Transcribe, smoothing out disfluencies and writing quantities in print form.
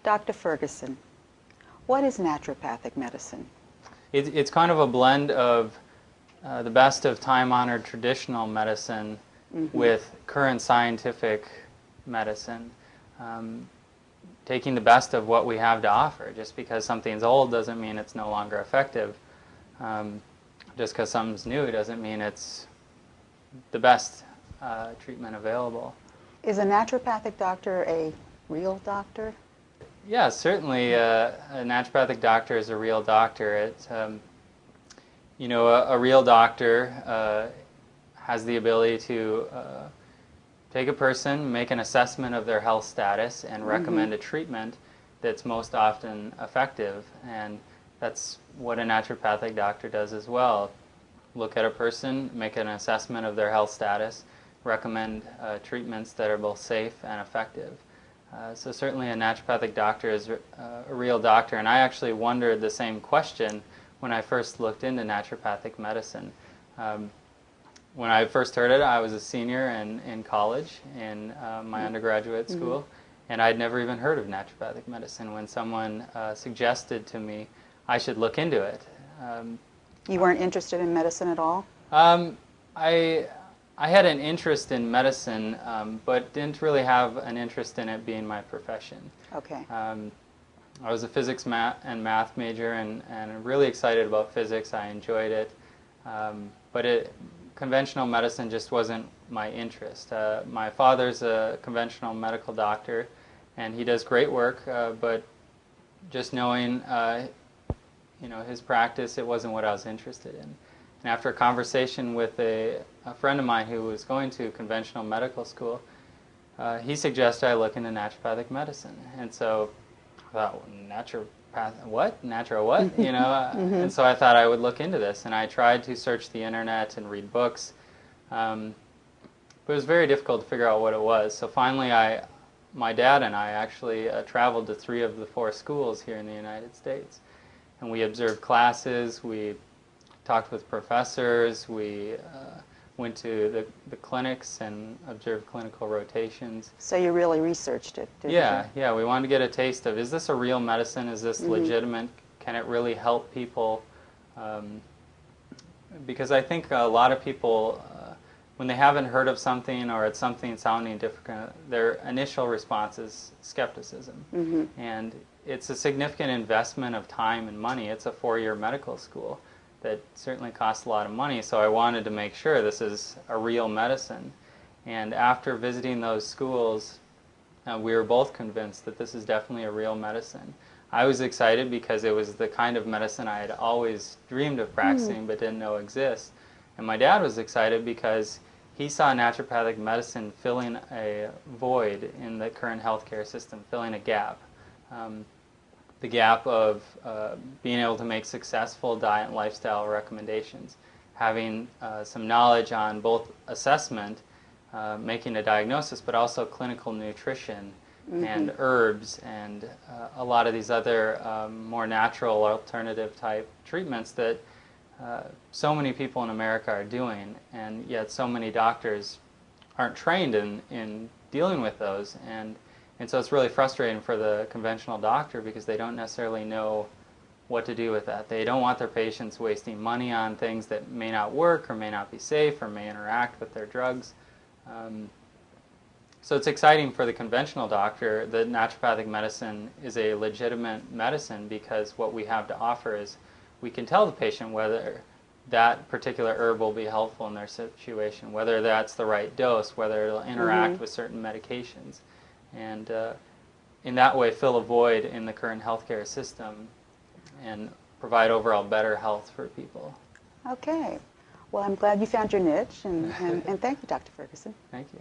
Dr. Ferguson, what is naturopathic medicine? It's kind of a blend of the best of time-honored traditional medicine with current scientific medicine, taking the best of what we have to offer. Just because something's old doesn't mean it's no longer effective. Just because something's new doesn't mean it's the best treatment available. Is a naturopathic doctor a real doctor? Yeah, certainly a naturopathic doctor is a real doctor. A real doctor has the ability to take a person, make an assessment of their health status, and recommend a treatment that's most often effective. And that's what a naturopathic doctor does as well. Look at a person, make an assessment of their health status, recommend treatments that are both safe and effective. So certainly a naturopathic doctor is a real doctor, and I actually wondered the same question when I first looked into naturopathic medicine. When I first heard it, I was a senior in college in my undergraduate school, and I'd never even heard of naturopathic medicine when someone suggested to me I should look into it. You weren't interested in medicine at all? I had an interest in medicine, but didn't really have an interest in it being my profession. Okay. I was a physics and math major and really excited about physics. I enjoyed it, but conventional medicine just wasn't my interest. My father's a conventional medical doctor, and he does great work, but just knowing his practice, it wasn't what I was interested in. And after a conversation with a friend of mine who was going to conventional medical school, he suggested I look into naturopathic medicine. And so I thought, naturopath, what? Natural what? And so I thought I would look into this. And I tried to search the internet and read books. But it was very difficult to figure out what it was. So finally, my dad and I actually traveled to 3 of the 4 schools here in the United States. And we observed classes, we talked with professors, we went to the clinics and observed clinical rotations. So you really researched it, didn't you? Yeah, we wanted to get a taste of, is this a real medicine? Is this legitimate? Can it really help people? Because I think a lot of people, when they haven't heard of something or it's something sounding different, their initial response is skepticism. And it's a significant investment of time and money. It's a 4-year medical school that certainly costs a lot of money, so I wanted to make sure this is a real medicine. And after visiting those schools, we were both convinced that this is definitely a real medicine. I was excited because it was the kind of medicine I had always dreamed of practicing but didn't know exists. And my dad was excited because he saw naturopathic medicine filling a void in the current healthcare system, filling a gap. The gap of being able to make successful diet and lifestyle recommendations, having some knowledge on both assessment, making a diagnosis, but also clinical nutrition and herbs and a lot of these other more natural alternative type treatments that so many people in America are doing, and yet so many doctors aren't trained in dealing with those. And so it's really frustrating for the conventional doctor because they don't necessarily know what to do with that. They don't want their patients wasting money on things that may not work or may not be safe or may interact with their drugs. So it's exciting for the conventional doctor that naturopathic medicine is a legitimate medicine because what we have to offer is we can tell the patient whether that particular herb will be helpful in their situation, whether that's the right dose, whether it'll interact with certain medications. And in that way fill a void in the current healthcare system and provide overall better health for people. Okay. Well, I'm glad you found your niche, and thank you, Dr. Ferguson. Thank you.